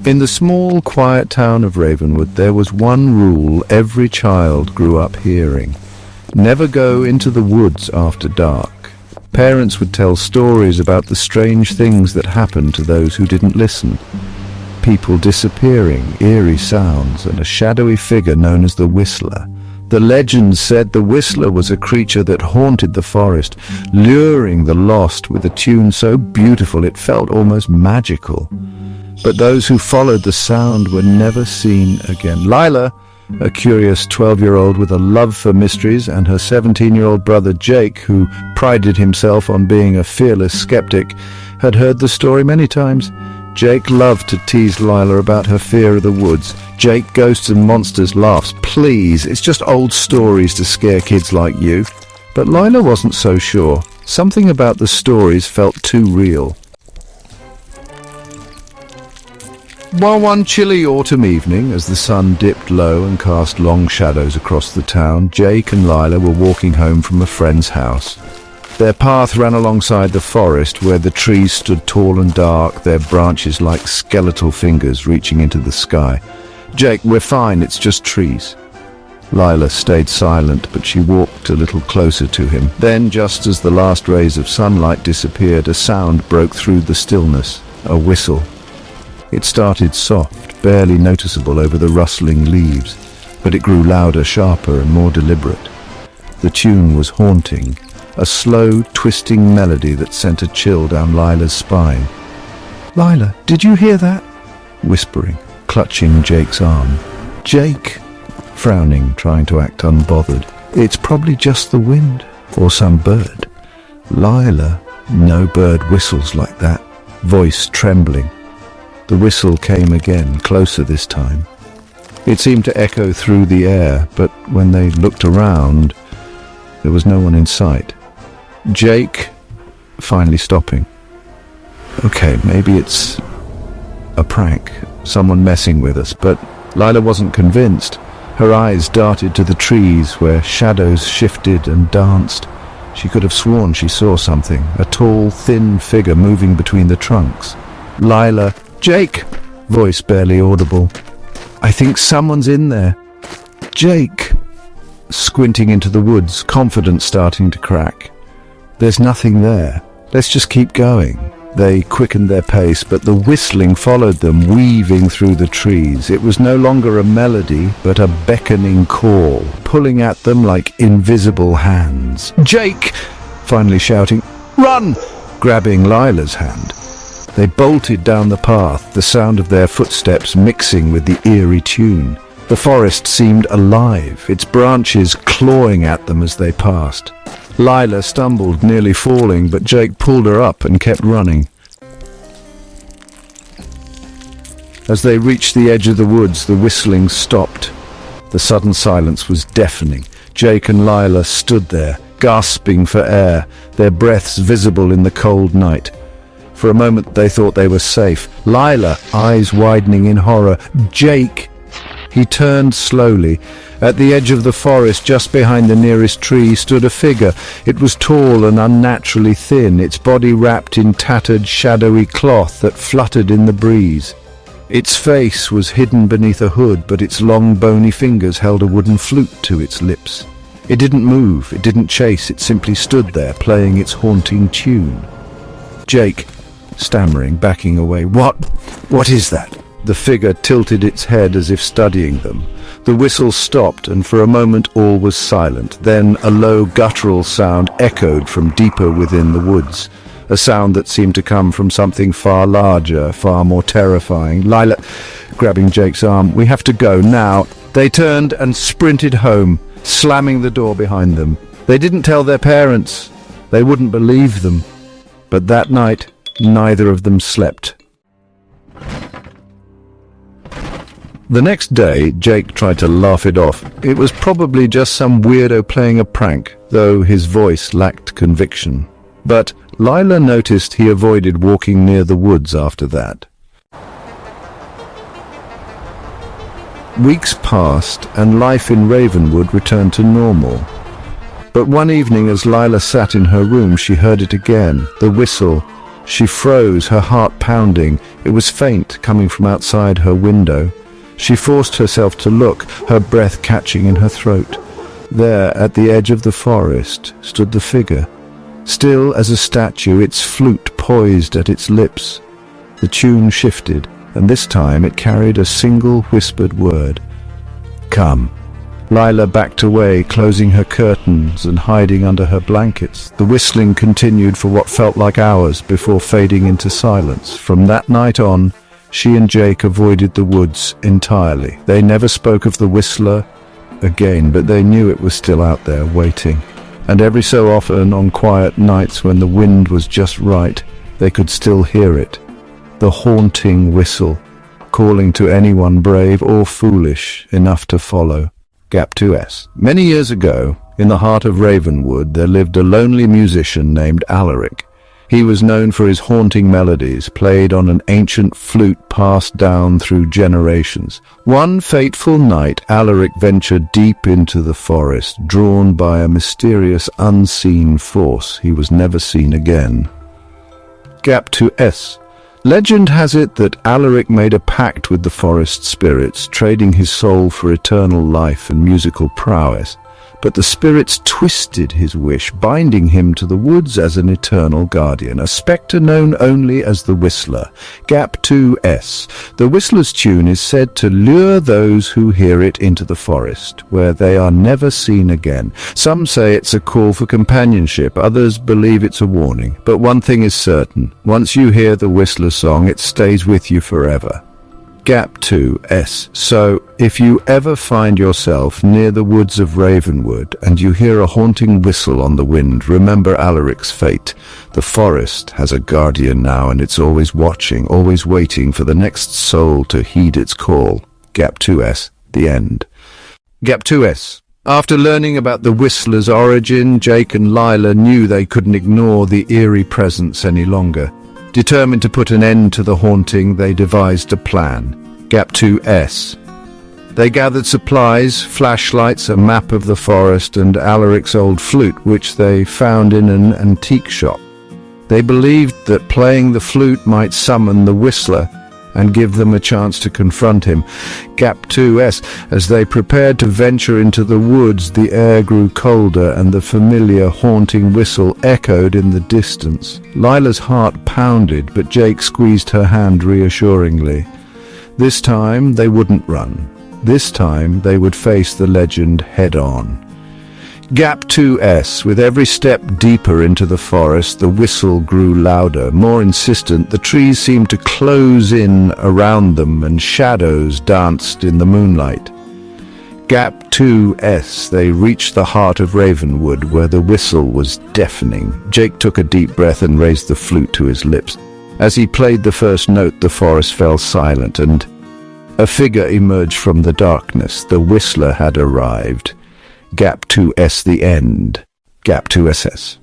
In the small, quiet town of Ravenwood, there was one rule every child grew up hearing. Never go into the woods after dark. Parents would tell stories about the strange things that happened to those who didn't listen. People disappearing, eerie sounds, and a shadowy figure known as the Whistler. The legend said the Whistler was a creature that haunted the forest, luring the lost with a tune so beautiful it felt almost magical. But those who followed the sound were never seen again. Lila, a curious 12-year-old with a love for mysteries, and her 17-year-old brother Jake, who prided himself on being a fearless skeptic, had heard the story many times. Jake loved to tease Lila about her fear of the woods. Jake, ghosts and monsters, laughs. Please, it's just old stories to scare kids like you. But Lila wasn't so sure. Something about the stories felt too real. One chilly autumn evening, as the sun dipped low and cast long shadows across the town, Jake and Lila were walking home from a friend's house. Their path ran alongside the forest, where the trees stood tall and dark, their branches like skeletal fingers reaching into the sky. "Jake, we're fine, it's just trees." Lila stayed silent, but she walked a little closer to him. Then, just as the last rays of sunlight disappeared, a sound broke through the stillness. A whistle. It started soft, barely noticeable over the rustling leaves, but it grew louder, sharper, and more deliberate. The tune was haunting, a slow, twisting melody that sent a chill down Lila's spine. "Lila, did you hear that?" Whispering, clutching Jake's arm. Jake, frowning, trying to act unbothered. "It's probably just the wind, or some bird." "Lila, no bird whistles like that." Voice trembling. The whistle came again, closer this time. It seemed to echo through the air, but when they looked around, there was no one in sight. Jake, finally stopping. "Okay, maybe it's a prank, someone messing with us," but Lila wasn't convinced. Her eyes darted to the trees where shadows shifted and danced. She could have sworn she saw something, a tall, thin figure moving between the trunks. "Lila, Jake!" Voice barely audible. "I think someone's in there." "Jake!" Squinting into the woods, confidence starting to crack. "There's nothing there. Let's just keep going." They quickened their pace, but the whistling followed them, weaving through the trees. It was no longer a melody, but a beckoning call, pulling at them like invisible hands. "Jake!" Finally shouting, "Run!" Grabbing Lila's hand. They bolted down the path, the sound of their footsteps mixing with the eerie tune. The forest seemed alive, its branches clawing at them as they passed. Lila stumbled, nearly falling, but Jake pulled her up and kept running. As they reached the edge of the woods, the whistling stopped. The sudden silence was deafening. Jake and Lila stood there, gasping for air, their breaths visible in the cold night. For a moment they thought they were safe. Lila, eyes widening in horror. "Jake!" He turned slowly. At the edge of the forest, just behind the nearest tree, stood a figure. It was tall and unnaturally thin, its body wrapped in tattered, shadowy cloth that fluttered in the breeze. Its face was hidden beneath a hood, but its long, bony fingers held a wooden flute to its lips. It didn't move, it didn't chase, it simply stood there, playing its haunting tune. Jake, stammering, backing away. What is that?" The figure tilted its head as if studying them. The whistle stopped, and for a moment all was silent. Then a low, guttural sound echoed from deeper within the woods, a sound that seemed to come from something far larger, far more terrifying. "Lila," grabbing Jake's arm, "we have to go now." They turned and sprinted home, slamming the door behind them. They didn't tell their parents. They wouldn't believe them. But that night, neither of them slept. The next day, Jake tried to laugh it off. It was probably just some weirdo playing a prank, though his voice lacked conviction. But Lila noticed he avoided walking near the woods after that. Weeks passed, and life in Ravenwood returned to normal. But one evening, as Lila sat in her room, she heard it again, the whistle, She froze, her heart pounding. It was faint, coming from outside her window. She forced herself to look, her breath catching in her throat. There, at the edge of the forest, stood the figure. Still as a statue, its flute poised at its lips. The tune shifted, and this time it carried a single whispered word. "Come." Lila backed away, closing her curtains and hiding under her blankets. The whistling continued for what felt like hours before fading into silence. From that night on, she and Jake avoided the woods entirely. They never spoke of the whistler again, but they knew it was still out there waiting. And every so often, on quiet nights when the wind was just right, they could still hear it. The haunting whistle, calling to anyone brave or foolish enough to follow. Gap 2S. Many years ago, in the heart of Ravenwood, there lived a lonely musician named Alaric. He was known for his haunting melodies, played on an ancient flute passed down through generations. One fateful night, Alaric ventured deep into the forest, drawn by a mysterious, unseen force. He was never seen again. Gap 2S. Legend has it that Alaric made a pact with the forest spirits, trading his soul for eternal life and musical prowess. But the spirits twisted his wish, binding him to the woods as an eternal guardian, a spectre known only as the Whistler. Gap 2S. The Whistler's tune is said to lure those who hear it into the forest, where they are never seen again. Some say it's a call for companionship, others believe it's a warning. But one thing is certain, once you hear the Whistler song, it stays with you forever. Gap 2S. So, if you ever find yourself near the woods of Ravenwood and you hear a haunting whistle on the wind, remember Alaric's fate. The forest has a guardian now, and it's always watching, always waiting for the next soul to heed its call. Gap 2S. The end. Gap 2S. After learning about the Whistler's origin, Jake and Lila knew they couldn't ignore the eerie presence any longer. Determined to put an end to the haunting, they devised a plan. Gap 2S. They gathered supplies, flashlights, a map of the forest, and Alaric's old flute, which they found in an antique shop. They believed that playing the flute might summon the Whistler and give them a chance to confront him. Gap 2S. As they prepared to venture into the woods, the air grew colder and the familiar haunting whistle echoed in the distance. Lila's heart pounded, but Jake squeezed her hand reassuringly. This time they wouldn't run. This time they would face the legend head-on. Gap 2S. With every step deeper into the forest, the whistle grew louder, more insistent. The trees seemed to close in around them, and shadows danced in the moonlight. Gap 2S. They reached the heart of Ravenwood, where the whistle was deafening. Jake took a deep breath and raised the flute to his lips. As he played the first note, the forest fell silent, and a figure emerged from the darkness. The Whistler had arrived. Gap 2S. The end. Gap 2SS.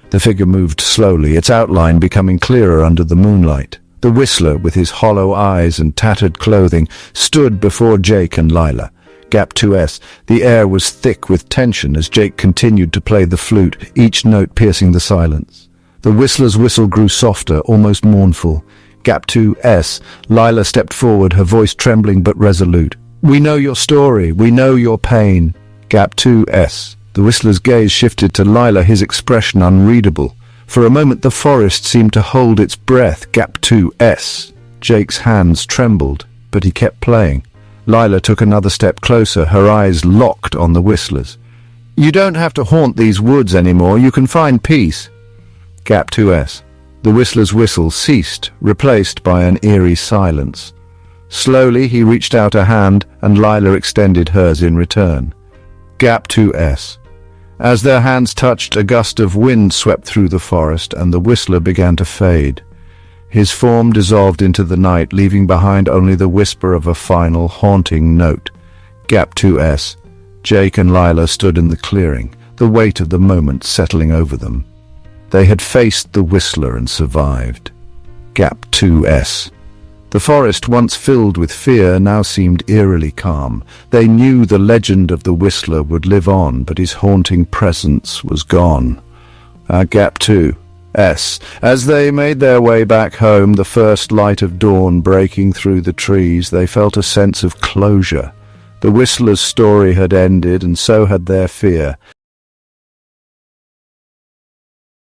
The figure moved slowly, its outline becoming clearer under the moonlight. The Whistler, with his hollow eyes and tattered clothing, stood before Jake and Lila. Gap 2S. The air was thick with tension as Jake continued to play the flute, each note piercing the silence. The Whistler's whistle grew softer, almost mournful. Gap 2S. Lila stepped forward, her voice trembling but resolute. "We know your story. We know your pain." Gap 2S. The Whistler's gaze shifted to Lila, his expression unreadable. For a moment the forest seemed to hold its breath. Gap 2S. Jake's hands trembled, but he kept playing. Lila took another step closer, her eyes locked on the Whistler's. "You don't have to haunt these woods anymore. You can find peace." Gap 2S. The Whistler's whistle ceased, replaced by an eerie silence. Slowly he reached out a hand, and Lila extended hers in return. Gap 2S. As their hands touched, a gust of wind swept through the forest, and the Whistler began to fade. His form dissolved into the night, leaving behind only the whisper of a final, haunting note. Gap 2S. Jake and Lila stood in the clearing, the weight of the moment settling over them. They had faced the Whistler and survived. Gap 2S. The forest, once filled with fear, now seemed eerily calm. They knew the legend of the Whistler would live on, but his haunting presence was gone. Gap 2. As they made their way back home, the first light of dawn breaking through the trees, they felt a sense of closure. The Whistler's story had ended, and so had their fear.